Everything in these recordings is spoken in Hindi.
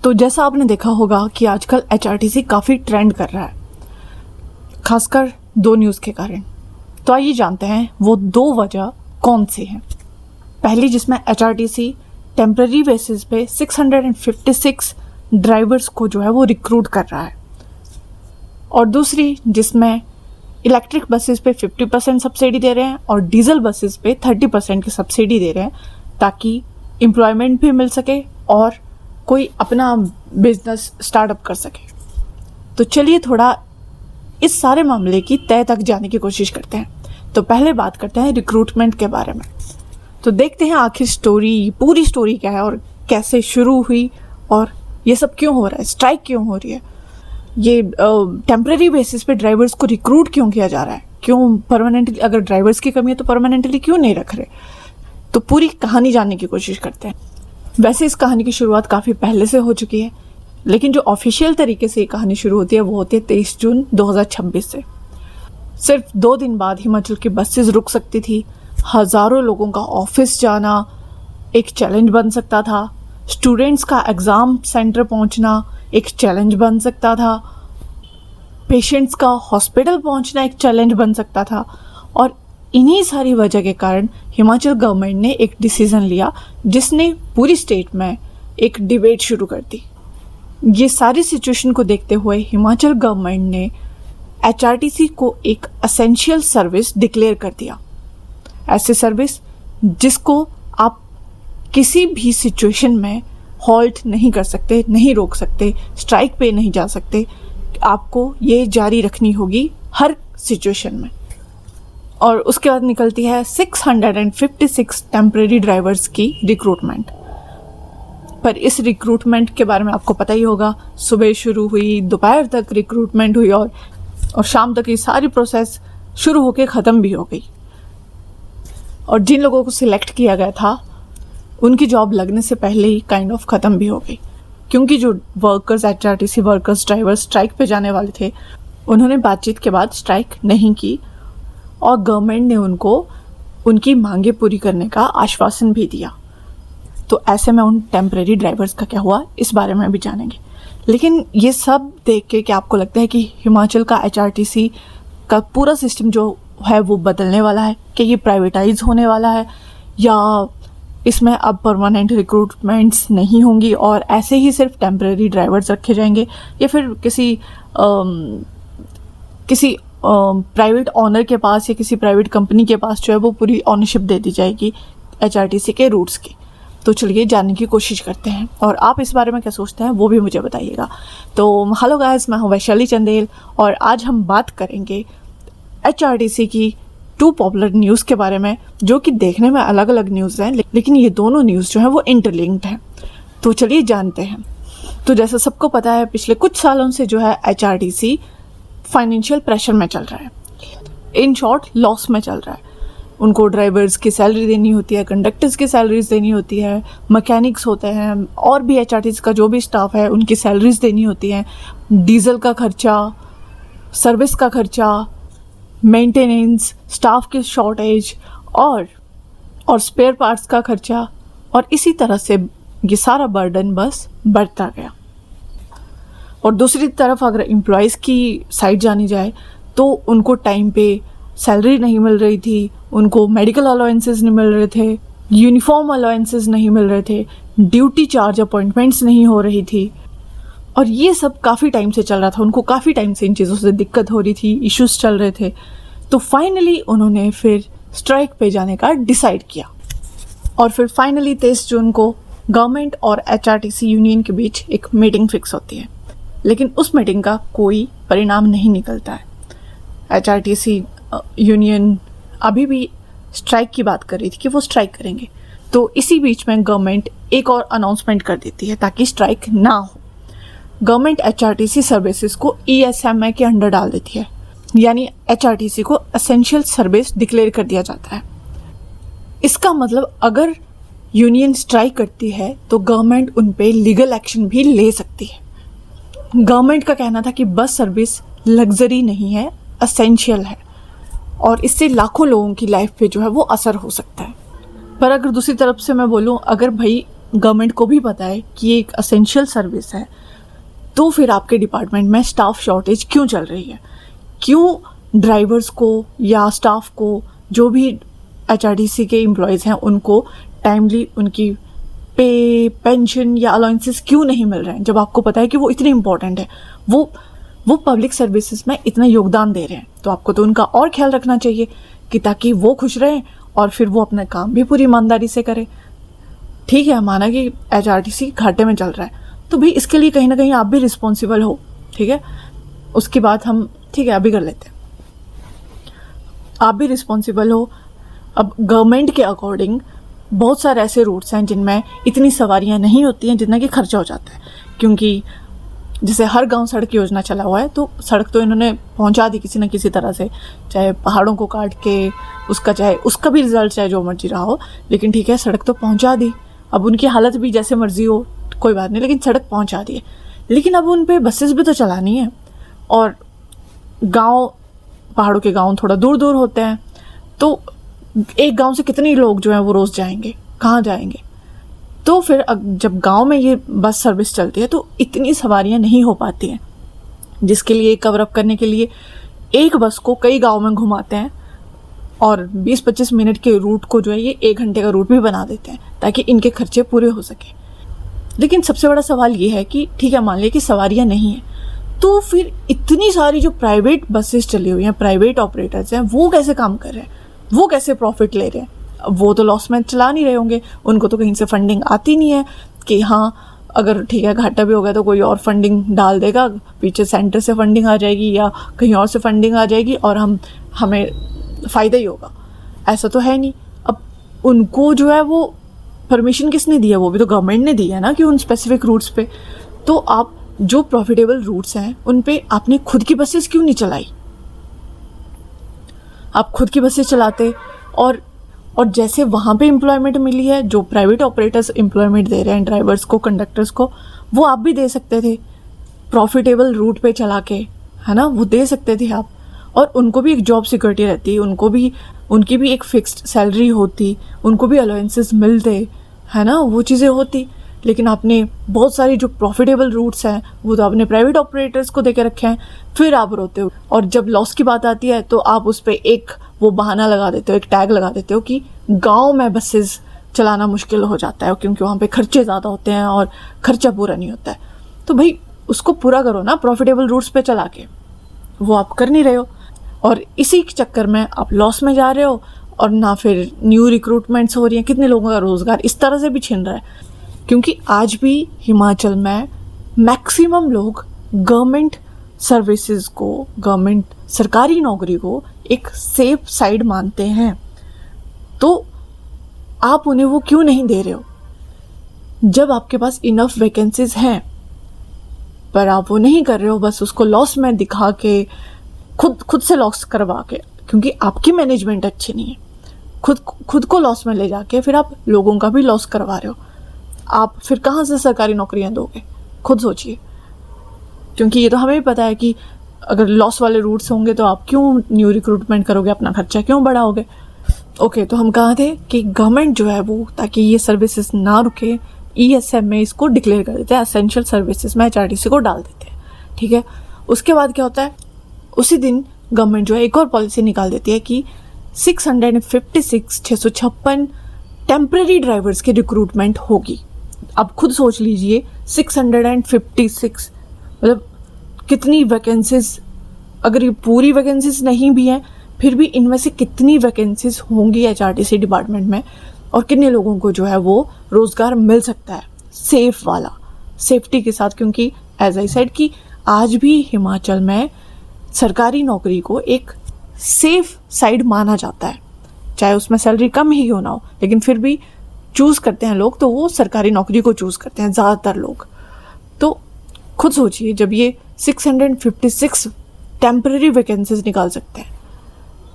तो जैसा आपने देखा होगा कि आजकल एचआरटीसी काफ़ी ट्रेंड कर रहा है, खासकर 2 न्यूज़ के कारण। तो आइए जानते हैं वो 2 वजह कौन सी हैं। पहली, जिसमें एचआरटीसी टेम्पररी बेसिस पे 656 ड्राइवर्स को जो है वो रिक्रूट कर रहा है, और दूसरी जिसमें इलेक्ट्रिक बसेस पे 50% सब्सिडी दे रहे हैं और डीजल बसेस पे 30% की सब्सिडी दे रहे हैं, ताकि एम्प्लॉयमेंट भी मिल सके और कोई अपना बिजनेस स्टार्टअप कर सके। तो चलिए थोड़ा इस सारे मामले की तह तक जाने की कोशिश करते हैं। तो पहले बात करते हैं रिक्रूटमेंट के बारे में। तो देखते हैं आखिर पूरी स्टोरी क्या है और कैसे शुरू हुई और ये सब क्यों हो रहा है, स्ट्राइक क्यों हो रही है, ये टेम्पररी बेसिस पे ड्राइवर्स को रिक्रूट क्यों किया जा रहा है, क्यों परमानेंटली, अगर ड्राइवर्स की कमी है तो परमानेंटली क्यों नहीं रख रहे। तो पूरी कहानी जानने की कोशिश करते हैं। वैसे इस कहानी की शुरुआत काफ़ी पहले से हो चुकी है, लेकिन जो ऑफिशियल तरीके से ये कहानी शुरू होती है वो होती है 23 जून 2026 से। सिर्फ 2 दिन बाद हिमाचल की बसेस रुक सकती थी, हज़ारों लोगों का ऑफिस जाना एक चैलेंज बन सकता था, स्टूडेंट्स का एग्ज़ाम सेंटर पहुंचना एक चैलेंज बन सकता था, पेशेंट्स का हॉस्पिटल पहुंचना एक चैलेंज बन सकता था। और इन्हीं सारी वजह के कारण हिमाचल गवर्नमेंट ने एक डिसीज़न लिया जिसने पूरी स्टेट में एक डिबेट शुरू कर दी। ये सारी सिचुएशन को देखते हुए हिमाचल गवर्नमेंट ने एचआरटीसी को एक एसेंशियल सर्विस डिक्लेयर कर दिया। ऐसी सर्विस जिसको आप किसी भी सिचुएशन में हॉल्ट नहीं कर सकते, नहीं रोक सकते, स्ट्राइक पे नहीं जा सकते, आपको ये जारी रखनी होगी हर सिचुएशन में। और उसके बाद निकलती है 656 टेम्परेरी ड्राइवर्स की रिक्रूटमेंट। पर इस रिक्रूटमेंट के बारे में आपको पता ही होगा, सुबह शुरू हुई, दोपहर तक रिक्रूटमेंट हुई और शाम तक ये सारी प्रोसेस शुरू होकर ख़त्म भी हो गई। और जिन लोगों को सिलेक्ट किया गया था उनकी जॉब लगने से पहले ही काइंड ऑफ ख़त्म भी हो गई, क्योंकि जो workers, HRTC workers, drivers strike पे जाने वाले थे, उन्होंने बातचीत के बाद स्ट्राइक नहीं की और गवर्नमेंट ने उनको उनकी मांगे पूरी करने का आश्वासन भी दिया। तो ऐसे में उन टेम्परेरी ड्राइवर्स का क्या हुआ इस बारे में भी जानेंगे। लेकिन ये सब देख के क्या आपको लगता है कि हिमाचल का एचआरटीसी का पूरा सिस्टम जो है वो बदलने वाला है, कि ये प्राइवेटाइज होने वाला है, या इसमें अब परमानेंट रिक्रूटमेंट्स नहीं होंगी और ऐसे ही सिर्फ टेम्परेरी ड्राइवर्स रखे जाएंगे, या फिर किसी प्राइवेट ऑनर के पास या किसी प्राइवेट कंपनी के पास जो है वो पूरी ऑनरशिप दे दी जाएगी एचआरटीसी के रूट्स की। तो चलिए जानने की कोशिश करते हैं, और आप इस बारे में क्या सोचते हैं वो भी मुझे बताइएगा। तो हेलो गाइस, मैं हूँ वैशाली चंदेल और आज हम बात करेंगे एचआरटीसी की 2 पॉपुलर न्यूज़ के बारे में, जो कि देखने में अलग अलग न्यूज़ हैं, लेकिन ये दोनों न्यूज़ जो है वो इंटरलिंक्ड हैं। तो चलिए जानते हैं। तो जैसा सबको पता है, पिछले कुछ सालों से जो है एचआरटीसी फाइनेंशियल प्रेशर में चल रहा है, इन शॉर्ट लॉस में चल रहा है। उनको ड्राइवर्स की सैलरी देनी होती है, कंडक्टर्स की सैलरीज देनी होती है, मैकेनिक्स होते हैं और भी एचआरटीसी का जो भी स्टाफ है उनकी सैलरीज देनी होती हैं, डीजल का खर्चा, सर्विस का खर्चा, मेंटेनेंस, स्टाफ की शॉर्टेज और स्पेयर पार्ट्स का खर्चा, और इसी तरह से ये सारा बर्डन बस बढ़ता गया। और दूसरी तरफ अगर एम्प्लॉयज़ की साइड जानी जाए तो उनको टाइम पे सैलरी नहीं मिल रही थी, उनको मेडिकल अलाउंसेस नहीं मिल रहे थे, यूनिफॉर्म अलाउंसेस नहीं मिल रहे थे, ड्यूटी चार्ज अपॉइंटमेंट्स नहीं हो रही थी, और ये सब काफ़ी टाइम से चल रहा था। उनको काफ़ी टाइम से इन चीज़ों से दिक्कत हो रही थी, इश्यूज चल रहे थे। तो फाइनली उन्होंने फिर स्ट्राइक पे जाने का डिसाइड किया, और फिर फाइनली 23 जून को गवर्नमेंट और एचआरटीसी यूनियन के बीच एक मीटिंग फिक्स होती है, लेकिन उस मीटिंग का कोई परिणाम नहीं निकलता है। एचआरटीसी यूनियन अभी भी स्ट्राइक की बात कर रही थी कि वो स्ट्राइक करेंगे। तो इसी बीच में गवर्नमेंट एक और अनाउंसमेंट कर देती है ताकि स्ट्राइक ना हो। गवर्नमेंट एचआरटीसी सर्विसेज को ESMA के अंडर डाल देती है, यानी एचआरटीसी को एसेंशियल सर्विस डिक्लेयर कर दिया जाता है। इसका मतलब अगर यूनियन स्ट्राइक करती है तो गवर्नमेंट उन पे लीगल एक्शन भी ले सकती है। गवर्नमेंट का कहना था कि बस सर्विस लग्जरी नहीं है, एसेंशियल है, और इससे लाखों लोगों की लाइफ पे जो है वो असर हो सकता है। पर अगर दूसरी तरफ से मैं बोलूँ, अगर भाई गवर्नमेंट को भी पता है कि ये एक असेंशियल सर्विस है, तो फिर आपके डिपार्टमेंट में स्टाफ शॉर्टेज क्यों चल रही है? क्यों ड्राइवर्स को या स्टाफ को, जो भी HRTC के एम्प्लॉयज़ हैं, उनको टाइमली उनकी पे, पेंशन या अलाउंसेस क्यों नहीं मिल रहे हैं, जब आपको पता है कि वो इतने इम्पोर्टेंट है, वो पब्लिक सर्विसेज में इतना योगदान दे रहे हैं? तो आपको तो उनका और ख्याल रखना चाहिए कि ताकि वो खुश रहें और फिर वो अपना काम भी पूरी ईमानदारी से करें। ठीक है, माना कि HRTC घाटे में चल रहा है, तो भाई इसके लिए कहीं ना कहीं आप भी रिस्पॉन्सिबल हो। ठीक है, उसकी बात हम ठीक है अभी कर लेते हैं। आप भी रिस्पॉन्सिबल हो। अब गवर्नमेंट के अकॉर्डिंग बहुत सारे ऐसे रूट्स हैं जिनमें इतनी सवारियां नहीं होती हैं जितना कि खर्चा हो जाता है, क्योंकि जैसे हर गांव सड़क योजना चला हुआ है, तो सड़क तो इन्होंने पहुंचा दी किसी न किसी तरह से, चाहे पहाड़ों को काट के, उसका भी रिजल्ट चाहे जो मर्जी रहा हो, लेकिन ठीक है सड़क तो पहुंचा दी। अब उनकी हालत भी जैसे मर्जी हो कोई बात नहीं, लेकिन सड़क पहुंचा दी है। लेकिन अब उन पे बसेस भी तो चलानी है, और गांव, पहाड़ों के गांव थोड़ा दूर दूर होते हैं, तो एक गांव से कितने लोग जो हैं वो रोज़ जाएंगे, कहाँ जाएंगे? तो फिर जब गांव में ये बस सर्विस चलती है तो इतनी सवारियां नहीं हो पाती हैं, जिसके लिए कवर अप करने के लिए एक बस को कई गांव में घुमाते हैं, और 20-25 मिनट के रूट को जो है ये 1 घंटे का रूट भी बना देते हैं ताकि इनके खर्चे पूरे हो सके। लेकिन सबसे बड़ा सवाल ये है कि ठीक है, मान लिया कि सवारियां नहीं हैं, तो फिर इतनी सारी जो प्राइवेट बसेस चली हुई हैं, प्राइवेट ऑपरेटर्स हैं, वो कैसे काम कर रहे हैं? वो कैसे प्रॉफिट ले रहे हैं? वो तो लॉस में चला नहीं रहे होंगे, उनको तो कहीं से फंडिंग आती नहीं है कि हाँ अगर ठीक है घाटा भी हो गया तो कोई और फंडिंग डाल देगा, पीछे सेंटर से फंडिंग आ जाएगी या कहीं और से फंडिंग आ जाएगी और हमें फ़ायदा ही होगा। ऐसा तो है नहीं। अब उनको जो है वो परमिशन किसने दी है? वो भी तो गवर्नमेंट ने दी है ना, कि उन स्पेसिफिक रूट्स पे। तो आप जो प्रॉफिटेबल रूट्स हैं उन पे आपने खुद की बसेस क्यों नहीं चलाई? आप खुद की बसेस चलाते, और जैसे वहाँ पे एम्प्लॉयमेंट मिली है, जो प्राइवेट ऑपरेटर्स एम्प्लॉयमेंट दे रहे हैं ड्राइवर्स को, कंडक्टर्स को, वो आप भी दे सकते थे प्रॉफिटेबल रूट पे चला के, है ना? वो दे सकते थे आप, और उनको भी एक जॉब सिक्योरिटी रहती, उनकी भी एक फिक्स्ड सैलरी होती, उनको भी अलाउंसेस मिलते, है ना? वो चीज़ें होती। लेकिन आपने बहुत सारी जो प्रॉफिटेबल रूट्स हैं वो तो आपने प्राइवेट ऑपरेटर्स को दे के रखे हैं। फिर आप रोते हो, और जब लॉस की बात आती है तो आप उस पर एक वो बहाना लगा देते हो, एक टैग लगा देते हो कि गांव में बसेस चलाना मुश्किल हो जाता है क्योंकि वहाँ पे खर्चे ज़्यादा होते हैं और खर्चा पूरा नहीं होता है। तो भाई उसको पूरा करो ना प्रॉफिटेबल रूट्स पे चला के, वो आप कर नहीं रहे हो, और इसी के चक्कर में आप लॉस में जा रहे हो, और ना फिर न्यू रिक्रूटमेंट्स हो रही हैं, कितने लोगों का रोज़गार इस तरह से भी छिन रहा है। क्योंकि आज भी हिमाचल में मैक्सिमम लोग गवर्नमेंट सर्विसेज को, गवर्नमेंट सरकारी नौकरी को एक सेफ साइड मानते हैं, तो आप उन्हें वो क्यों नहीं दे रहे हो? जब आपके पास इनफ वैकेंसीज हैं पर आप वो नहीं कर रहे हो, बस उसको लॉस में दिखा के, खुद से लॉस करवा के, क्योंकि आपकी मैनेजमेंट अच्छी नहीं है, खुद को लॉस में ले जाके फिर आप लोगों का भी लॉस करवा रहे हो। आप फिर कहाँ से सरकारी नौकरियां दोगे? खुद सोचिए, क्योंकि ये तो हमें भी पता है कि अगर लॉस वाले रूट्स होंगे तो आप क्यों न्यू रिक्रूटमेंट करोगे, अपना खर्चा क्यों बढ़ाओगे? ओके, तो हम कहाँ थे कि गवर्नमेंट जो है वो, ताकि ये सर्विसेज ना रुके, ESM में इसको डिक्लेयर कर देते हैं, एसेंशियल सर्विसेज में HRTC को डाल देते हैं। ठीक है, उसके बाद क्या होता है, उसी दिन गवर्नमेंट जो है एक और पॉलिसी निकाल देती है कि 656 टेम्परेरी ड्राइवर्स की रिक्रूटमेंट होगी। अब खुद सोच लीजिए, 656 मतलब कितनी वैकेंसीज, अगर ये पूरी वैकेंसीज नहीं भी हैं फिर भी इनमें से कितनी वैकेंसीज होंगी HRTC डिपार्टमेंट में, और कितने लोगों को जो है वो रोज़गार मिल सकता है सेफ वाला, सेफ्टी के साथ। क्योंकि एज आई सेड कि आज भी हिमाचल में सरकारी नौकरी को एक सेफ साइड माना जाता है, चाहे उसमें सैलरी कम ही क्यों ना हो, लेकिन फिर भी चूज़ करते हैं लोग, तो वो सरकारी नौकरी को चूज़ करते हैं ज़्यादातर लोग। तो खुद सोचिए, जब ये 656 टेम्परेरी वैकेंसीज निकाल सकते हैं,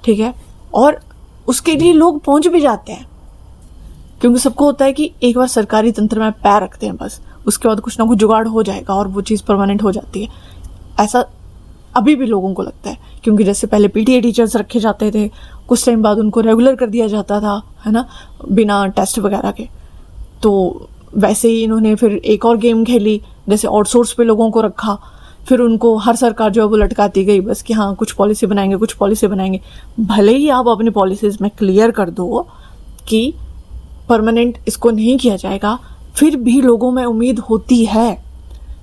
ठीक है, और उसके लिए लोग पहुंच भी जाते हैं, क्योंकि सबको होता है कि एक बार सरकारी तंत्र में पैर रखते हैं बस, उसके बाद कुछ ना कुछ जुगाड़ हो जाएगा और वो चीज़ परमानेंट हो जाती है। ऐसा अभी भी लोगों को लगता है, क्योंकि जैसे पहले PTA टीचर्स रखे जाते थे, कुछ टाइम बाद उनको रेगुलर कर दिया जाता था, है ना, बिना टेस्ट वगैरह के। तो वैसे ही इन्होंने फिर एक और गेम खेली, जैसे आउटसोर्स पे लोगों को रखा, फिर उनको हर सरकार जो है वो लटकाती गई बस कि हाँ कुछ पॉलिसी बनाएंगे, कुछ पॉलिसी बनाएंगे। भले ही आप अपनी पॉलिसीज़ में क्लियर कर दो कि परमानेंट इसको नहीं किया जाएगा, फिर भी लोगों में उम्मीद होती है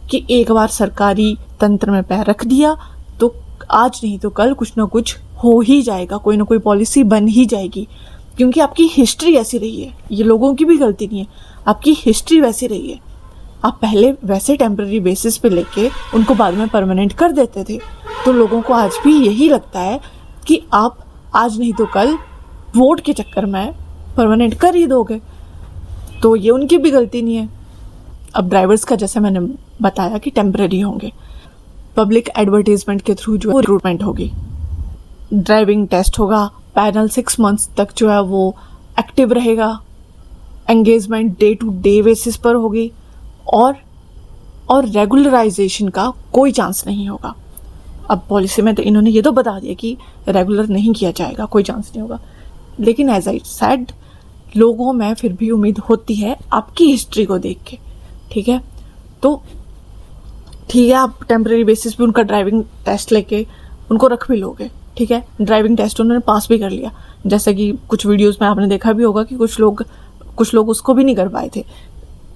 कि एक बार सरकारी तंत्र में पैर रख दिया तो आज नहीं तो कल कुछ ना कुछ हो ही जाएगा, कोई ना कोई पॉलिसी बन ही जाएगी। क्योंकि आपकी हिस्ट्री ऐसी रही है, ये लोगों की भी गलती नहीं है, आपकी हिस्ट्री वैसी रही है। आप पहले वैसे टेम्पररी बेसिस पे लेके उनको बाद में परमानेंट कर देते थे, तो लोगों को आज भी यही लगता है कि आप आज नहीं तो कल वोट के चक्कर में परमानेंट कर ही दोगे, तो ये उनकी भी गलती नहीं है। अब ड्राइवर्स का जैसे मैंने बताया कि टेम्पररी होंगे, पब्लिक एडवर्टीजमेंट के थ्रू जो रिक्रूटमेंट होगी, ड्राइविंग टेस्ट होगा, पैनल 6 मंथ्स तक जो है वो एक्टिव रहेगा, engagement day to day basis पर होगी, और रेगुलराइजेशन का कोई चांस नहीं होगा। अब पॉलिसी में तो इन्होंने ये तो बता दिया कि रेगुलर नहीं किया जाएगा, कोई चांस नहीं होगा, लेकिन एज आई सेड लोगों में फिर भी उम्मीद होती है आपकी हिस्ट्री को देख के। ठीक है, तो ठीक है, आप टेम्परेरी बेसिस पे उनका ड्राइविंग टेस्ट लेके उनको रख भी लोगे। ठीक है, ड्राइविंग टेस्ट उन्होंने पास भी कर लिया, जैसे कि कुछ वीडियोस में आपने देखा भी होगा कि कुछ लोग उसको भी नहीं कर पाए थे।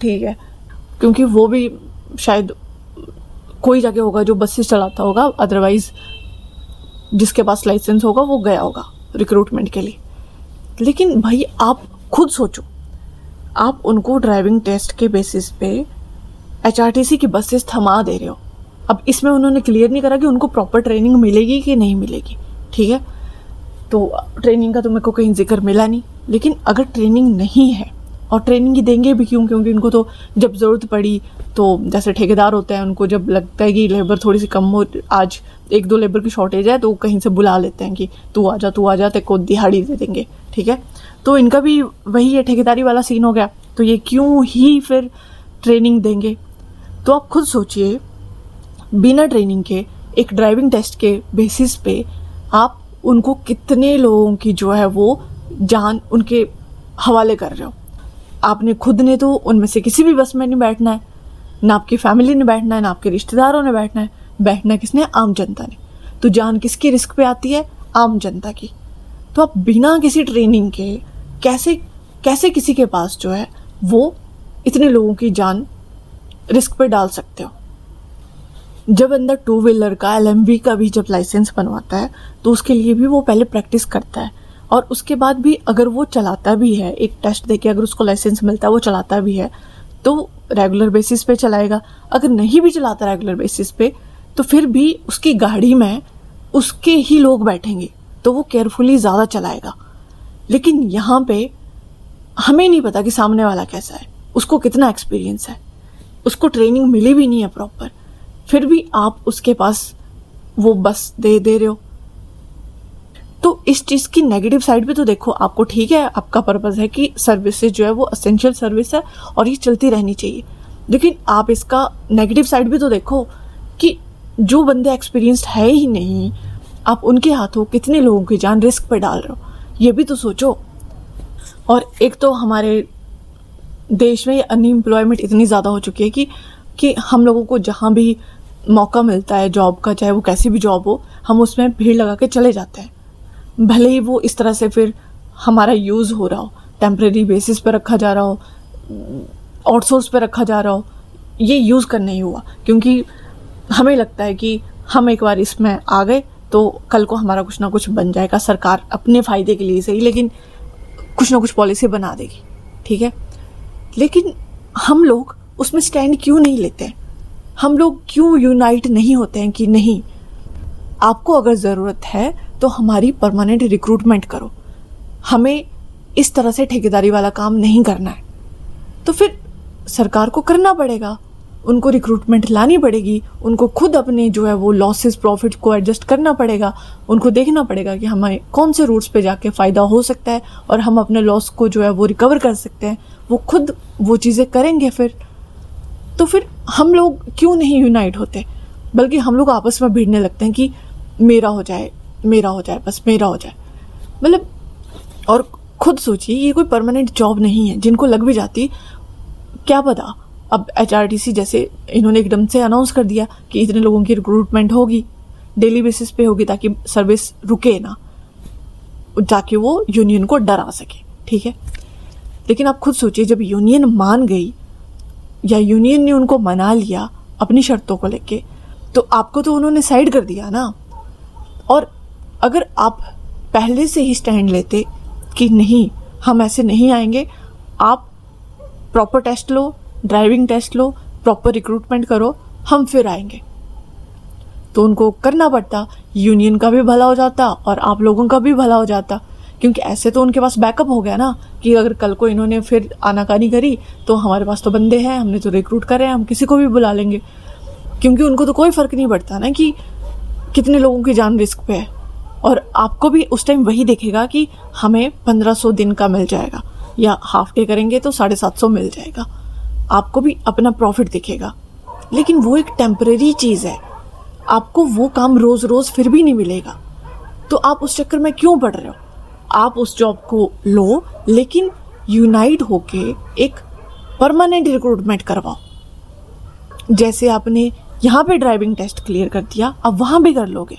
ठीक है, क्योंकि वो भी शायद कोई जगह होगा जो बसेस चलाता होगा, अदरवाइज जिसके पास लाइसेंस होगा वो गया होगा रिक्रूटमेंट के लिए। लेकिन भाई आप खुद सोचो, आप उनको ड्राइविंग टेस्ट के बेसिस पे HRTC की बसेस थमा दे रहे हो। अब इसमें उन्होंने क्लियर नहीं करा कि उनको प्रॉपर ट्रेनिंग मिलेगी कि नहीं मिलेगी। ठीक है, तो ट्रेनिंग का तो मेरे को कहीं जिक्र मिला नहीं, लेकिन अगर ट्रेनिंग नहीं है, और ट्रेनिंग ही देंगे भी क्यों, क्योंकि उनको तो जब ज़रूरत पड़ी तो जैसे ठेकेदार होते हैं, उनको जब लगता है कि लेबर थोड़ी सी कम हो, आज 1-2 लेबर की शॉर्टेज है, तो कहीं से बुला लेते हैं कि तू आ जा, तेरे को दिहाड़ी दे देंगे। ठीक है, तो इनका भी वही है, ठेकेदारी वाला सीन हो गया, तो ये क्यों ही फिर ट्रेनिंग देंगे। तो आप खुद सोचिए, बिना ट्रेनिंग के एक ड्राइविंग टेस्ट के बेसिस पे आप उनको कितने लोगों की जो है वो जान उनके हवाले कर रहे हो। आपने खुद ने तो उनमें से किसी भी बस में नहीं बैठना है, ना आपकी फैमिली ने बैठना है, ना आपके रिश्तेदारों ने बैठना है। बैठना किसने? आम जनता ने। तो जान किसकी रिस्क पे आती है? आम जनता की। तो आप बिना किसी ट्रेनिंग के कैसे किसी के पास जो है वो इतने लोगों की जान रिस्क पे डाल सकते हो। जब अंदर 2 व्हीलर का LMV का भी जब लाइसेंस बनवाता है तो उसके लिए भी वो पहले प्रैक्टिस करता है, और उसके बाद भी अगर वो चलाता भी है, एक टेस्ट देके अगर उसको लाइसेंस मिलता है, वो चलाता भी है, तो रेगुलर बेसिस पे चलाएगा। अगर नहीं भी चलाता रेगुलर बेसिस पे तो फिर भी उसकी गाड़ी में उसके ही लोग बैठेंगे, तो वो केयरफुली ज़्यादा चलाएगा। लेकिन यहाँ पे हमें नहीं पता कि सामने वाला कैसा है, उसको कितना एक्सपीरियंस है, उसको ट्रेनिंग मिली भी नहीं है प्रॉपर, फिर भी आप उसके पास वो बस दे रहे हो। तो इस चीज़ की नेगेटिव साइड भी तो देखो। आपको ठीक है, आपका पर्पस है कि सर्विसेज जो है वो एसेंशियल सर्विस है और ये चलती रहनी चाहिए, लेकिन आप इसका नेगेटिव साइड भी तो देखो कि जो बंदे एक्सपीरियंस्ड है ही नहीं, आप उनके हाथों कितने लोगों की जान रिस्क पे डाल रहे हो, ये भी तो सोचो। और एक तो हमारे देश में अनएम्प्लॉयमेंट इतनी ज़्यादा हो चुकी है कि हम लोगों को जहाँ भी मौका मिलता है जॉब का, चाहे वो कैसी भी जॉब हो, हम उसमें भीड़ लगा के चले जाते हैं। भले ही वो इस तरह से फिर हमारा यूज़ हो रहा हो, टेम्परेरी बेसिस पे रखा जा रहा हो, आउटसोर्स पे रखा जा रहा हो, ये यूज़ करना ही हुआ, क्योंकि हमें लगता है कि हम एक बार इसमें आ गए तो कल को हमारा कुछ ना कुछ बन जाएगा। सरकार अपने फ़ायदे के लिए सही, लेकिन कुछ ना कुछ पॉलिसी बना देगी। ठीक है, लेकिन हम लोग उसमें स्टैंड क्यों नहीं लेते हैं? हम लोग क्यों यूनाइट नहीं होते हैं कि नहीं, आपको अगर ज़रूरत है तो हमारी परमानेंट रिक्रूटमेंट करो, हमें इस तरह से ठेकेदारी वाला काम नहीं करना है। तो फिर सरकार को करना पड़ेगा, उनको रिक्रूटमेंट लानी पड़ेगी, उनको खुद अपने जो है वो लॉसेस प्रॉफिट को एडजस्ट करना पड़ेगा, उनको देखना पड़ेगा कि हमें कौन से रूट्स पे जाके फ़ायदा हो सकता है और हम अपने लॉस को जो है वो रिकवर कर सकते हैं। वो खुद वो चीज़ें करेंगे फिर। तो फिर हम लोग क्यों नहीं यूनाइट होते, बल्कि हम लोग आपस में भिड़ने लगते हैं कि मेरा हो जाए, बस मेरा हो जाए। मतलब, और खुद सोचिए, ये कोई परमानेंट जॉब नहीं है। जिनको लग भी जाती क्या पता अब HRTC जैसे इन्होंने एकदम से अनाउंस कर दिया कि इतने लोगों की रिक्रूटमेंट होगी, डेली बेसिस पे होगी, ताकि सर्विस रुके ना, ताकि वो यूनियन को डरा सके, ठीक है। लेकिन आप खुद सोचिए, जब यूनियन मान गई या यूनियन ने उनको मना लिया अपनी शर्तों को लेके, तो आपको तो उन्होंने साइड कर दिया ना। और अगर आप पहले से ही स्टैंड लेते कि नहीं, हम ऐसे नहीं आएंगे, आप प्रॉपर टेस्ट लो, ड्राइविंग टेस्ट लो, प्रॉपर रिक्रूटमेंट करो, हम फिर आएंगे, तो उनको करना पड़ता। यूनियन का भी भला हो जाता और आप लोगों का भी भला हो जाता, क्योंकि ऐसे तो उनके पास बैकअप हो गया ना कि अगर कल को इन्होंने फिर आनाकानी करी तो हमारे पास तो बंदे हैं, हमने तो रिक्रूट करे हैं, हम किसी को भी बुला लेंगे। क्योंकि उनको तो कोई फ़र्क नहीं पड़ता ना कि कितने लोगों की जान रिस्क पे है। और आपको भी उस टाइम वही दिखेगा कि हमें 1500 दिन का मिल जाएगा, या हाफ डे करेंगे तो 750 मिल जाएगा, आपको भी अपना प्रॉफिट दिखेगा। लेकिन वो एक टेम्परेरी चीज़ है, आपको वो काम रोज़ रोज़ फिर भी नहीं मिलेगा, तो आप उस चक्कर में क्यों पड़ रहे हो। आप उस जॉब को लो, लेकिन यूनाइट होके एक परमानेंट रिक्रूटमेंट करवाओ। जैसे आपने यहाँ पे ड्राइविंग टेस्ट क्लियर कर दिया, अब वहाँ भी कर लोगे,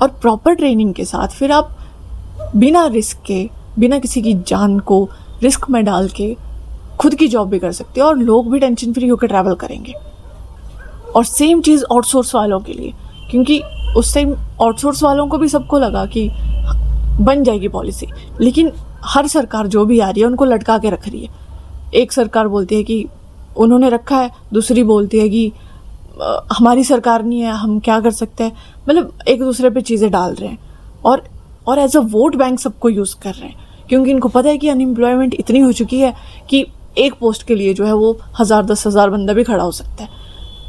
और प्रॉपर ट्रेनिंग के साथ फिर आप बिना रिस्क के, बिना किसी की जान को रिस्क में डाल के खुद की जॉब भी कर सकते हो, और लोग भी टेंशन फ्री होकर ट्रैवल करेंगे। और सेम चीज़ आउटसोर्स वालों के लिए, क्योंकि उस टाइम आउटसोर्स वालों को भी सबको लगा कि बन जाएगी पॉलिसी, लेकिन हर सरकार जो भी आ रही है उनको लटका के रख रही है। एक सरकार बोलती है कि उन्होंने रखा है, दूसरी बोलती है कि हमारी सरकार नहीं है, हम क्या कर सकते हैं। मतलब एक दूसरे पे चीज़ें डाल रहे हैं, और एज अ वोट बैंक सबको यूज़ कर रहे हैं, क्योंकि इनको पता है कि अनएम्प्लॉयमेंट इतनी हो चुकी है कि एक पोस्ट के लिए जो है वो 1000-10,000 बंदा भी खड़ा हो सकता है।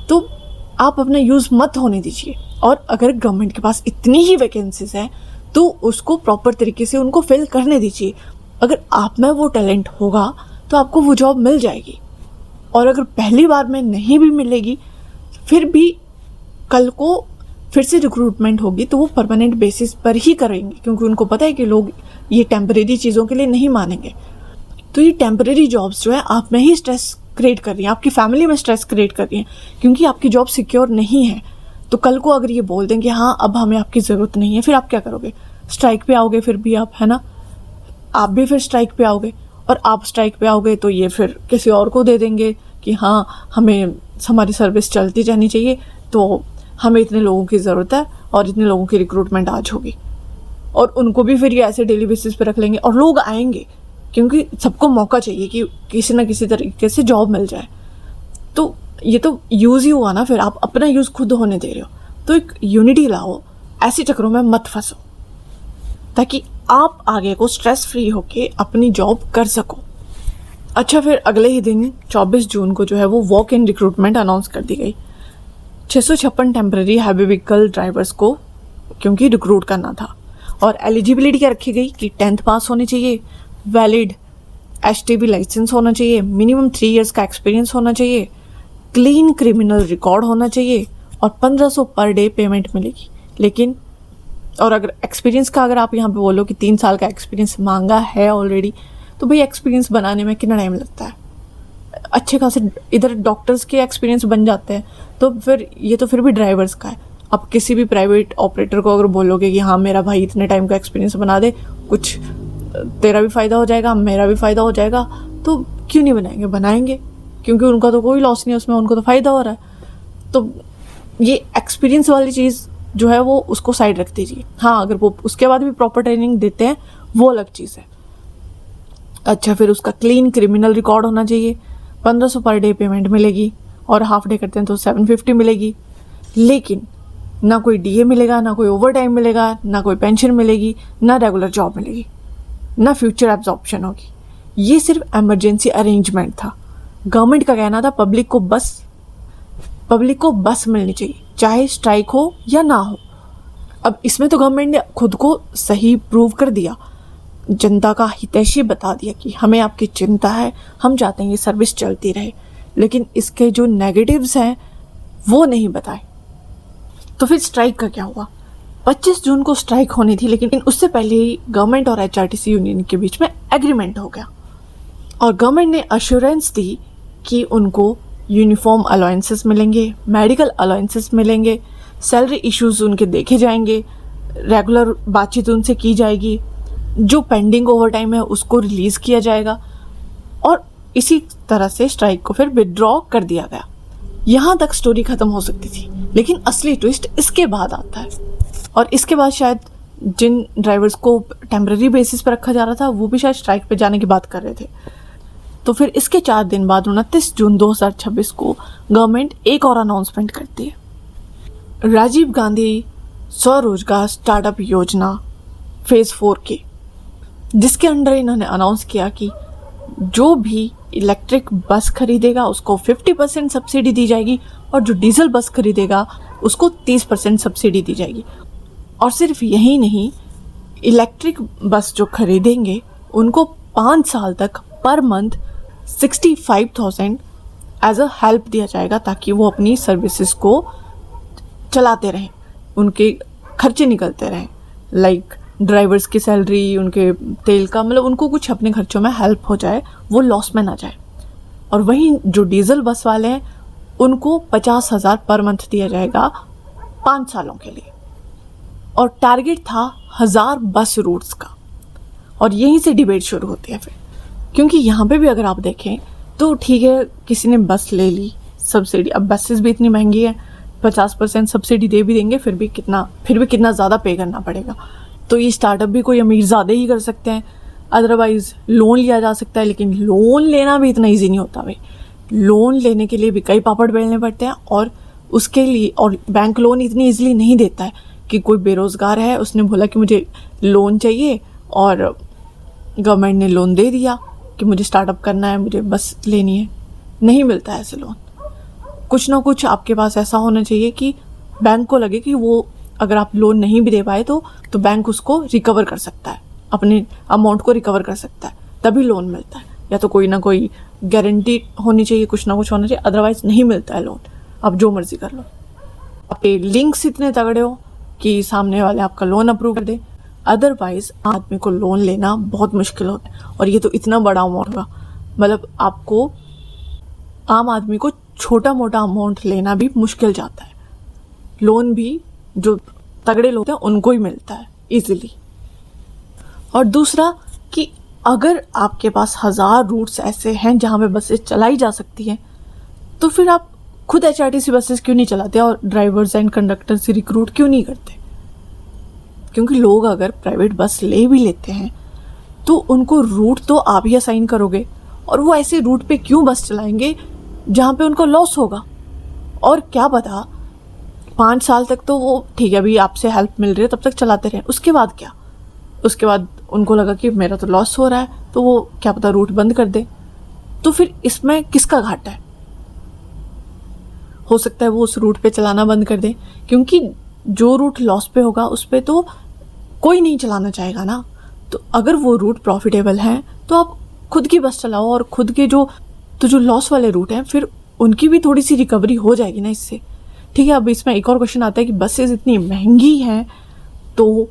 तो आप अपना यूज़ मत होने दीजिए, और अगर गवर्नमेंट के पास इतनी ही वैकेंसीज हैं तो उसको प्रॉपर तरीके से उनको फिल करने दीजिए। अगर आप में वो टैलेंट होगा तो आपको वो जॉब मिल जाएगी, और अगर पहली बार में नहीं भी मिलेगी, फिर भी कल को फिर से रिक्रूटमेंट होगी तो वो परमानेंट बेसिस पर ही करेंगे, क्योंकि उनको पता है कि लोग ये टेम्परेरी चीज़ों के लिए नहीं मानेंगे। तो ये टेम्परेरी जॉब्स जो है आप में ही स्ट्रेस क्रिएट कर रही हैं, आपकी फैमिली में स्ट्रेस क्रिएट कर रही हैं, क्योंकि आपकी जॉब सिक्योर नहीं है। तो कल को अगर ये बोल दें कि हाँ अब हमें आपकी ज़रूरत नहीं है, फिर आप क्या करोगे। स्ट्राइक पे आओगे फिर भी आप, है ना, आप भी फिर स्ट्राइक पे आओगे, और आप स्ट्राइक पे आओगे तो ये फिर किसी और को दे देंगे कि हाँ हमें हमारी सर्विस चलती जानी चाहिए, तो हमें इतने लोगों की ज़रूरत है और इतने लोगों की रिक्रूटमेंट आज होगी। और उनको भी फिर ये ऐसे डेली बेसिस पे रख लेंगे, और लोग आएंगे, क्योंकि सबको मौका चाहिए कि किसी ना किसी तरीके से जॉब मिल जाए। तो ये तो यूज़ ही हुआ ना, फिर आप अपना यूज़ खुद होने दे रहे हो। तो एक यूनिटी लाओ, ऐसे चक्करों में मत फंसो, ताकि आप आगे को स्ट्रेस फ्री होके अपनी जॉब कर सको। अच्छा, फिर अगले ही दिन 24 जून को जो है वो वॉक इन रिक्रूटमेंट अनाउंस कर दी गई। 656 टेम्परेरी हैवी व्हीकल ड्राइवर्स को क्योंकि रिक्रूट करना था, और एलिजिबिलिटी क्या रखी गई कि 10th पास होनी चाहिए, वैलिड HTB लाइसेंस होना चाहिए, मिनिमम 3 इयर्स का एक्सपीरियंस होना चाहिए, क्लीन क्रिमिनल रिकॉर्ड होना चाहिए, और 1500 पर डे पेमेंट मिलेगी। लेकिन और अगर एक्सपीरियंस का अगर आप यहाँ पे बोलो कि 3 साल का एक्सपीरियंस मांगा है ऑलरेडी, तो भाई एक्सपीरियंस बनाने में कितना टाइम लगता है। अच्छे खासे इधर डॉक्टर्स के एक्सपीरियंस बन जाते हैं, तो फिर ये तो फिर भी ड्राइवर्स का है। आप किसी भी प्राइवेट ऑपरेटर को अगर बोलोगे कि हाँ मेरा भाई इतने टाइम का एक्सपीरियंस बना दे, कुछ तेरा भी फ़ायदा हो जाएगा, मेरा भी फ़ायदा हो जाएगा, तो क्यों नहीं बनाएंगे, बनाएंगे, क्योंकि उनका तो कोई लॉस नहीं है उसमें, उनको तो फ़ायदा हो रहा है। तो ये एक्सपीरियंस वाली चीज़ जो है वो उसको साइड रख दीजिए। हाँ, अगर वो उसके बाद भी प्रॉपर ट्रेनिंग देते हैं वो अलग चीज़ है। अच्छा, फिर उसका क्लीन क्रिमिनल रिकॉर्ड होना चाहिए, 1500 पर डे पेमेंट मिलेगी, और हाफ डे करते हैं तो 750 मिलेगी। लेकिन ना कोई DA मिलेगा, ना कोई ओवर टाइम मिलेगा, ना कोई पेंशन मिलेगी, ना रेगुलर जॉब मिलेगी, ना फ्यूचर एब्जॉर्प्शन होगी। ये सिर्फ इमरजेंसी अरेंजमेंट था। गवर्नमेंट का कहना था पब्लिक को बस मिलनी चाहिए, चाहे स्ट्राइक हो या ना हो। अब इसमें तो गवर्नमेंट ने खुद को सही प्रूव कर दिया, जनता का हितैषी बता दिया कि हमें आपकी चिंता है, हम चाहते हैं ये सर्विस चलती रहे, लेकिन इसके जो नेगेटिव्स हैं वो नहीं बताए। तो फिर स्ट्राइक का क्या हुआ। 25 जून को स्ट्राइक होनी थी, लेकिन उससे पहले ही गवर्नमेंट और HRTC यूनियन के बीच में एग्रीमेंट हो गया, और गवर्नमेंट ने अश्योरेंस दी कि उनको यूनिफॉर्म अलाउंसेस मिलेंगे, मेडिकल अलाउंसेस मिलेंगे, सैलरी इश्यूज उनके देखे जाएंगे, रेगुलर बातचीत उनसे की जाएगी, जो पेंडिंग ओवर टाइम है उसको रिलीज़ किया जाएगा, और इसी तरह से स्ट्राइक को फिर विड्रॉ कर दिया गया। यहाँ तक स्टोरी ख़त्म हो सकती थी, लेकिन असली ट्विस्ट इसके बाद आता है। और इसके बाद शायद जिन ड्राइवर्स को टेम्पररी बेसिस पर रखा जा रहा था वो भी शायद स्ट्राइक पे जाने की बात कर रहे थे। तो फिर इसके 4 दिन बाद 29 जून 2026 को गवर्नमेंट एक और अनाउंसमेंट करती है, राजीव गांधी स्वरोजगार स्टार्टअप योजना फेज़ 4 की, जिसके अंडर इन्होंने अनाउंस किया कि जो भी इलेक्ट्रिक बस खरीदेगा उसको 50% सब्सिडी दी जाएगी, और जो डीजल बस खरीदेगा उसको 30% सब्सिडी दी जाएगी। और सिर्फ यही नहीं, इलेक्ट्रिक बस जो खरीदेंगे उनको 5 साल तक per month 65,000 as a help दिया जाएगा, ताकि वो अपनी सर्विसेज को चलाते रहें, उनके खर्चे निकलते रहें, लाइक ड्राइवर्स की सैलरी, उनके तेल का, मतलब उनको कुछ अपने खर्चों में हेल्प हो जाए, वो लॉस में ना जाए। और वहीं जो डीजल बस वाले हैं उनको 50,000 पर मंथ दिया जाएगा 5 सालों के लिए। और टारगेट था 1000 बस रूट्स का। और यहीं से डिबेट शुरू होती है फिर, क्योंकि यहाँ पे भी अगर आप देखें तो ठीक है, किसी ने बस ले ली, सब्सिडी, अब बसेस भी इतनी महंगी है, 50% सब्सिडी दे भी देंगे, फिर भी कितना ज़्यादा पे करना पड़ेगा। तो ये स्टार्टअप भी कोई अमीर ज़्यादा ही कर सकते हैं, अदरवाइज़ लोन लिया जा सकता है, लेकिन लोन लेना भी इतना ईजी नहीं होता भाई। लोन लेने के लिए भी कई पापड़ बेलने पड़ते हैं, और उसके लिए, और बैंक लोन इतनी ईजिली नहीं देता है कि कोई बेरोज़गार है, उसने बोला कि मुझे लोन चाहिए और गवर्नमेंट ने लोन दे दिया कि मुझे स्टार्टअप करना है, मुझे बस लेनी है, नहीं मिलता है ऐसे लोन। कुछ ना कुछ आपके पास ऐसा होना चाहिए कि बैंक को लगे कि वो, अगर आप लोन नहीं भी दे पाए तो बैंक उसको रिकवर कर सकता है, अपने अमाउंट को रिकवर कर सकता है, तभी लोन मिलता है। या तो कोई ना कोई गारंटी होनी चाहिए, कुछ ना कुछ होना चाहिए, अदरवाइज नहीं मिलता है लोन। आप जो मर्जी कर लो, आपके लिंक्स इतने तगड़े हो कि सामने वाले आपका लोन अप्रूव कर दे, अदरवाइज आदमी को लोन लेना बहुत मुश्किल होता है। और ये तो इतना बड़ा अमाउंट होगा, मतलब आपको, आम आदमी को छोटा मोटा अमाउंट लेना भी मुश्किल जाता है। लोन भी जो तगड़े लोग हैं उनको ही मिलता है इजीली। और दूसरा कि अगर आपके पास 1000 रूट्स ऐसे हैं जहाँ पे बसेस चलाई जा सकती हैं, तो फिर आप खुद HRTC बसेस क्यों नहीं चलाते और ड्राइवर्स एंड कंडक्टर से रिक्रूट क्यों नहीं करते? क्योंकि लोग अगर प्राइवेट बस ले भी लेते हैं तो उनको रूट तो आप ही असाइन करोगे, और वो ऐसे रूट पे क्यों बस चलाएंगे जहाँ पे उनको लॉस होगा। और क्या पता 5 साल तक तो वो ठीक है, अभी आपसे हेल्प मिल रही है, तब तक चलाते रहे, उसके बाद क्या? उसके बाद उनको लगा कि मेरा तो लॉस हो रहा है, तो वो क्या पता रूट बंद कर दे। तो फिर इसमें किसका घाटा है? हो सकता है वो उस रूट पे चलाना बंद कर दे, क्योंकि जो रूट लॉस पे होगा उस पे तो कोई नहीं चलाना चाहेगा ना। तो अगर वो रूट प्रॉफिटेबल है तो आप खुद की बस चलाओ, और खुद के जो लॉस वाले रूट हैं फिर उनकी भी थोड़ी सी रिकवरी हो जाएगी ना इससे। ठीक है, अब इसमें एक और क्वेश्चन आता है कि बसेस इतनी महंगी हैं तो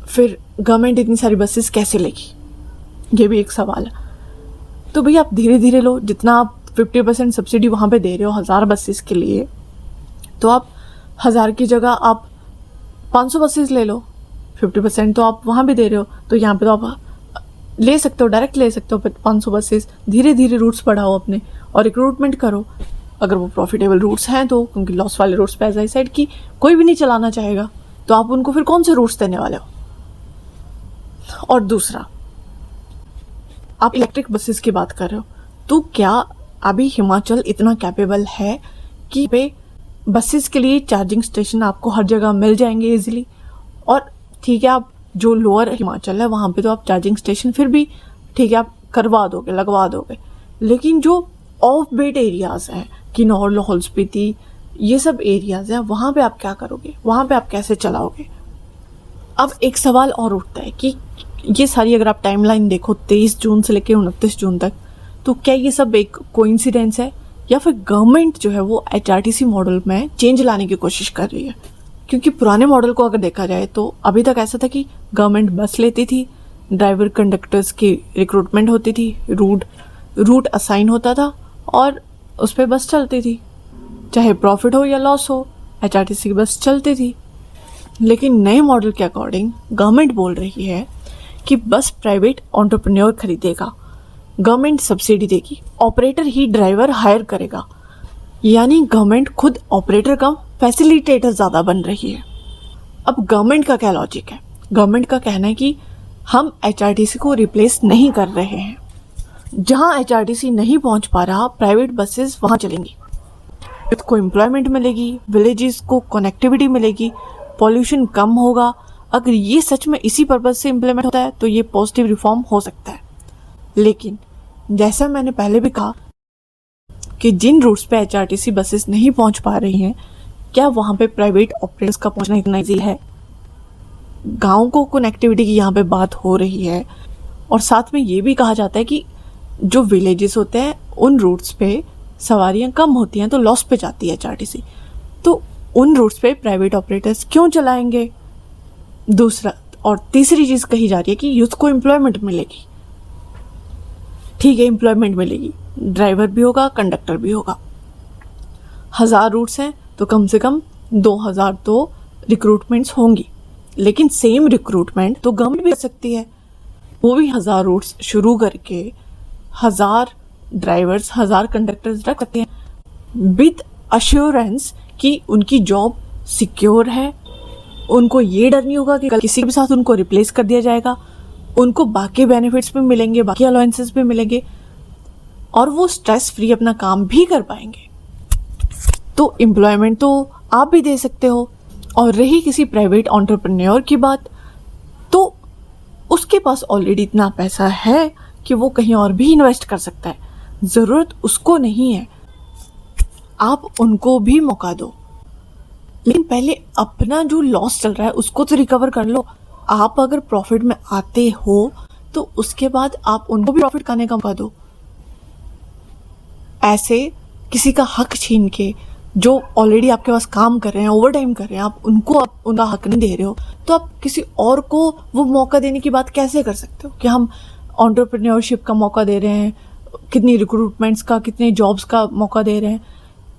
फिर गवर्नमेंट इतनी सारी बसेस कैसे लेगी, ये भी एक सवाल है। तो भैया आप धीरे धीरे लो, जितना आप 50% सब्सिडी वहाँ पे दे रहे हो 1000 बसेस के लिए, तो आप 1000 की जगह आप 500 बसेस ले लो, 50% तो आप वहाँ भी दे रहे हो, तो यहाँ पे तो आप ले सकते हो, डायरेक्ट ले सकते हो 500 बसेस। धीरे धीरे रूट्स बढ़ाओ अपने और रिक्रूटमेंट करो, अगर वो प्रॉफिटेबल रूट्स हैं तो, क्योंकि लॉस वाले रूट्स पे एज आई सेड कि कोई भी नहीं चलाना चाहेगा, तो आप उनको फिर कौन से रूट्स देने वाले हो? और दूसरा, आप इलेक्ट्रिक बसेस की बात कर रहे हो, तो क्या अभी हिमाचल इतना कैपेबल है कि पे बसेस के लिए चार्जिंग स्टेशन आपको हर जगह मिल जाएंगे इजीली? और ठीक है, आप जो लोअर हिमाचल है वहाँ पे तो आप चार्जिंग स्टेशन फिर भी ठीक है आप करवा दोगे, लगवा दोगे, लेकिन जो ऑफ बीट एरियाज हैं, किन्नौर, लाहौल स्पीति, ये सब एरियाज हैं, वहाँ पे आप क्या करोगे? वहाँ पे आप कैसे चलाओगे? अब एक सवाल और उठता है कि ये सारी अगर आप टाइमलाइन देखो 23 जून से लेकर 29 जून तक, तो क्या ये सब एक कोइंसिडेंस है या फिर गवर्नमेंट जो है वो HRTC मॉडल में चेंज लाने की कोशिश कर रही है? क्योंकि पुराने मॉडल को अगर देखा जाए तो अभी तक ऐसा था कि गवर्नमेंट बस लेती थी, ड्राइवर कंडक्टर्स की रिक्रूटमेंट होती थी, रूट असाइन होता था, और उस पर बस चलती थी, चाहे प्रॉफिट हो या लॉस हो, एचआरटीसी की बस चलती थी। लेकिन नए मॉडल के अकॉर्डिंग गवर्नमेंट बोल रही है कि बस प्राइवेट एंटरप्रेन्योर खरीदेगा, गवर्नमेंट सब्सिडी देगी, ऑपरेटर ही ड्राइवर हायर करेगा। यानी गवर्नमेंट खुद ऑपरेटर कम फैसिलिटेटर ज़्यादा बन रही है। अब गवर्नमेंट का क्या लॉजिक है? गवर्नमेंट का कहना है कि हम एचआरटीसी को रिप्लेस नहीं कर रहे हैं। जहां एचआरटीसी नहीं पहुंच पा रहा, प्राइवेट बसेस वहां चलेंगी, को एम्प्लॉयमेंट मिलेगी, विलेजेस को कनेक्टिविटी मिलेगी, पॉल्यूशन कम होगा। अगर ये सच में इसी पर्पज से इम्प्लीमेंट होता है तो ये पॉजिटिव रिफॉर्म हो सकता है। लेकिन जैसा मैंने पहले भी कहा कि जिन रूट्स पे एचआरटीसी बसेस नहीं पहुंच पा रही हैं, क्या वहां पे प्राइवेट ऑपरेटर्स का पहुंचना इतना ईजी है? गाँव को कनेक्टिविटी की यहाँ पे बात हो रही है। और साथ में ये भी कहा जाता है कि जो विलेजेस होते हैं उन रूट्स पे सवारियाँ कम होती हैं तो लॉस पे जाती है एचआरटीसी। तो उन रूट्स पे प्राइवेट ऑपरेटर्स क्यों चलाएंगे? दूसरा और तीसरी चीज़ कही जा रही है कि यूथ को एम्प्लॉयमेंट मिलेगी। ठीक है, एम्प्लॉयमेंट मिलेगी, ड्राइवर भी होगा, कंडक्टर भी होगा। 1000 रूट्स हैं तो कम से कम 2000 तो रिक्रूटमेंट्स होंगी। लेकिन सेम रिक्रूटमेंट तो गवर्नमेंट भी कर सकती है, वो भी 1000 रूट्स शुरू करके 1000 ड्राइवर्स, 1000 कंडक्टर्स रख सकते हैं विद अश्योरेंस कि उनकी जॉब सिक्योर है। उनको ये डर नहीं होगा कि कल किसी के साथ उनको रिप्लेस कर दिया जाएगा। उनको बाकी बेनिफिट्स भी मिलेंगे, बाकी अलाउंसेस भी मिलेंगे और वो स्ट्रेस फ्री अपना काम भी कर पाएंगे। तो एम्प्लॉयमेंट तो आप भी दे सकते हो। और रही किसी प्राइवेट एंटरप्रेन्योर की बात, तो उसके पास ऑलरेडी इतना पैसा है कि वो कहीं और भी इन्वेस्ट कर सकता है, ज़रूरत उसको नहीं है। आप उनको भी मौका दो, लेकिन पहले अपना जो लॉस चल रहा है उसको तो रिकवर कर लो। आप अगर प्रॉफिट में आते हो तो उसके बाद आप उनको भी प्रॉफिट करने का मौका दो। ऐसे किसी का हक छीन के, जो ऑलरेडी आपके पास काम कर रहे हैं, ओवर टाइम कर रहे हैं, आप उनका हक नहीं दे रहे हो, तो आप किसी और को वो मौका देने की बात कैसे कर सकते हो कि हम एंटरप्रेन्योरशिप का मौका दे रहे हैं, कितनी रिक्रूटमेंट्स का, कितने जॉब्स का मौका दे रहे हैं।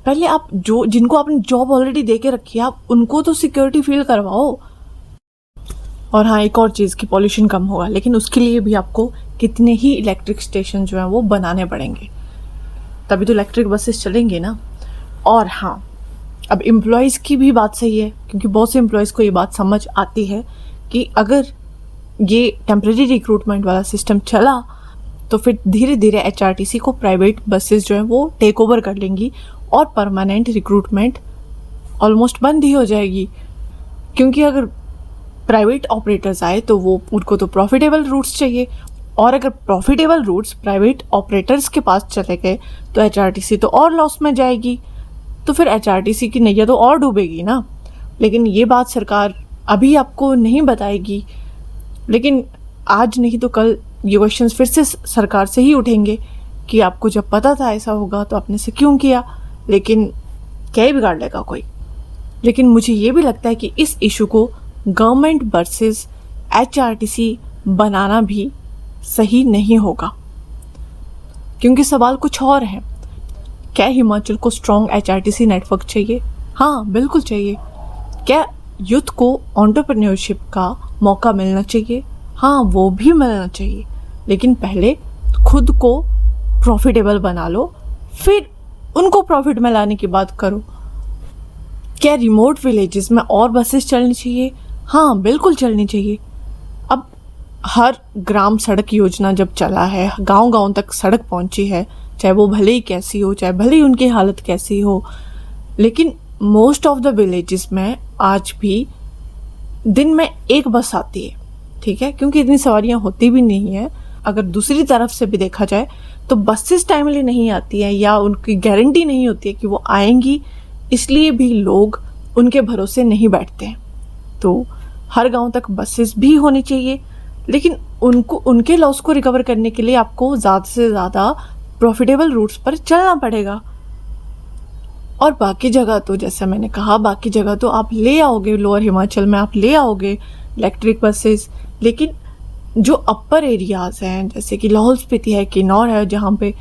पहले आप जिनको आपने जॉब ऑलरेडी दे के रखी है, आप उनको तो सिक्योरिटी फील करवाओ। और हाँ, एक और चीज़ कि पॉल्यूशन कम होगा, लेकिन उसके लिए भी आपको कितने ही इलेक्ट्रिक स्टेशन जो हैं वो बनाने पड़ेंगे, तभी तो इलेक्ट्रिक बसेस चलेंगे ना। और हाँ, अब एम्प्लॉयज़ की भी बात सही है, क्योंकि बहुत से एम्प्लॉयज़ को ये बात समझ आती है कि अगर ये टेम्प्रेरी रिक्रूटमेंट वाला सिस्टम चला तो फिर धीरे धीरे एचआरटीसी को प्राइवेट बसेस जो हैं वो टेक ओवर कर लेंगी और परमानेंट रिक्रूटमेंट ऑलमोस्ट बंद ही हो जाएगी। क्योंकि अगर प्राइवेट ऑपरेटर्स आए तो वो उनको तो प्रॉफिटेबल रूट्स चाहिए, और अगर प्रॉफिटेबल रूट्स प्राइवेट ऑपरेटर्स के पास चले गए तो एचआरटीसी तो और लॉस में जाएगी, तो फिर एचआरटीसी की नैया तो और डूबेगी ना। लेकिन ये बात सरकार अभी आपको नहीं बताएगी, लेकिन आज नहीं तो कल ये क्वेश्चन फिर से सरकार से ही उठेंगे कि आपको जब पता था ऐसा होगा तो आपने से क्यों किया। लेकिन क्या ही बिगाड़ लेगा कोई। लेकिन मुझे ये भी लगता है कि इस इशू को गवर्नमेंट वर्सेस एचआरटीसी बनाना भी सही नहीं होगा, क्योंकि सवाल कुछ और है। क्या हिमाचल को स्ट्रॉन्ग एचआरटीसी नेटवर्क चाहिए? हाँ, बिल्कुल चाहिए। क्या यूथ को एंटरप्रेन्योरशिप का मौका मिलना चाहिए? हाँ, वो भी मिलना चाहिए। लेकिन पहले खुद को प्रॉफिटेबल बना लो, फिर उनको प्रॉफिट में लाने की बात करो। क्या रिमोट विलेजेस में और बसेस चलनी चाहिए? हाँ, बिल्कुल चलनी चाहिए। अब हर ग्राम सड़क योजना जब चला है, गांव-गांव तक सड़क पहुंची है, चाहे वो भले ही कैसी हो, चाहे भले ही उनकी हालत कैसी हो, लेकिन मोस्ट ऑफ द विलेजेस में आज भी दिन में एक बस आती है, ठीक है, क्योंकि इतनी सवारियां होती भी नहीं है। अगर दूसरी तरफ से भी देखा जाए तो बसेस टाइमली नहीं आती है, या उनकी गारंटी नहीं होती है कि वो आएंगी, इसलिए भी लोग उनके भरोसे नहीं बैठते हैं। तो हर गांव तक बसेस भी होनी चाहिए, लेकिन उनके लॉस को रिकवर करने के लिए आपको ज़्यादा से ज़्यादा प्रॉफिटेबल रूट्स पर चलना पड़ेगा। और बाकी जगह तो जैसा मैंने कहा, बाकी जगह तो आप ले आओगे, लोअर हिमाचल में आप ले आओगे इलेक्ट्रिक बसेस, लेकिन जो अपर एरियाज़ हैं जैसे कि लाहौल स्पीति है, किन्नौर है, जहाँ पे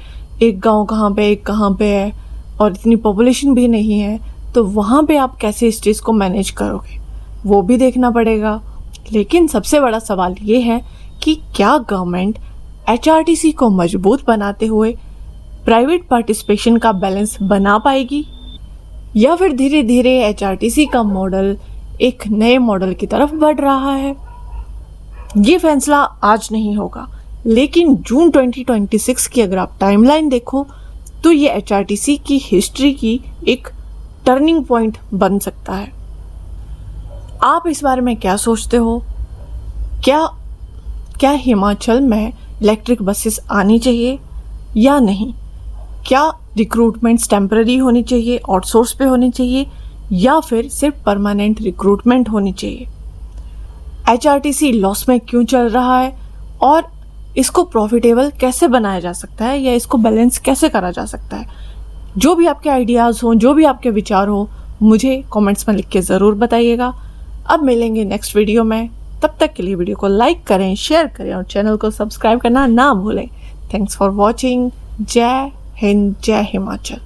एक गांव कहाँ पे, एक कहाँ पे है, और इतनी पॉपुलेशन भी नहीं है, तो वहाँ पे आप कैसे इस चीज़ को मैनेज करोगे, वो भी देखना पड़ेगा। लेकिन सबसे बड़ा सवाल ये है कि क्या गवर्नमेंट HRTC को मजबूत बनाते हुए प्राइवेट पार्टिसिपेशन का बैलेंस बना पाएगी, या फिर धीरे धीरे HRTC का मॉडल एक नए मॉडल की तरफ बढ़ रहा है। ये फैसला आज नहीं होगा, लेकिन जून 2026 की अगर आप टाइमलाइन देखो तो ये HRTC की हिस्ट्री की एक टर्निंग पॉइंट बन सकता है। आप इस बारे में क्या सोचते हो? क्या हिमाचल में इलेक्ट्रिक बसेस आनी चाहिए या नहीं? क्या रिक्रूटमेंट्स टेम्पररी होनी चाहिए, आउटसोर्स पे होनी चाहिए, या फिर सिर्फ परमानेंट रिक्रूटमेंट होनी चाहिए? HRTC लॉस में क्यों चल रहा है और इसको प्रॉफिटेबल कैसे बनाया जा सकता है, या इसको बैलेंस कैसे करा जा सकता है? जो भी आपके आइडियाज़ हों, जो भी आपके विचार हो, मुझे कमेंट्स में लिख के ज़रूर बताइएगा। अब मिलेंगे नेक्स्ट वीडियो में, तब तक के लिए वीडियो को लाइक करें, शेयर करें और चैनल को सब्सक्राइब करना ना भूलें। Thanks for watching. जय हिंद, जय हिमाचल।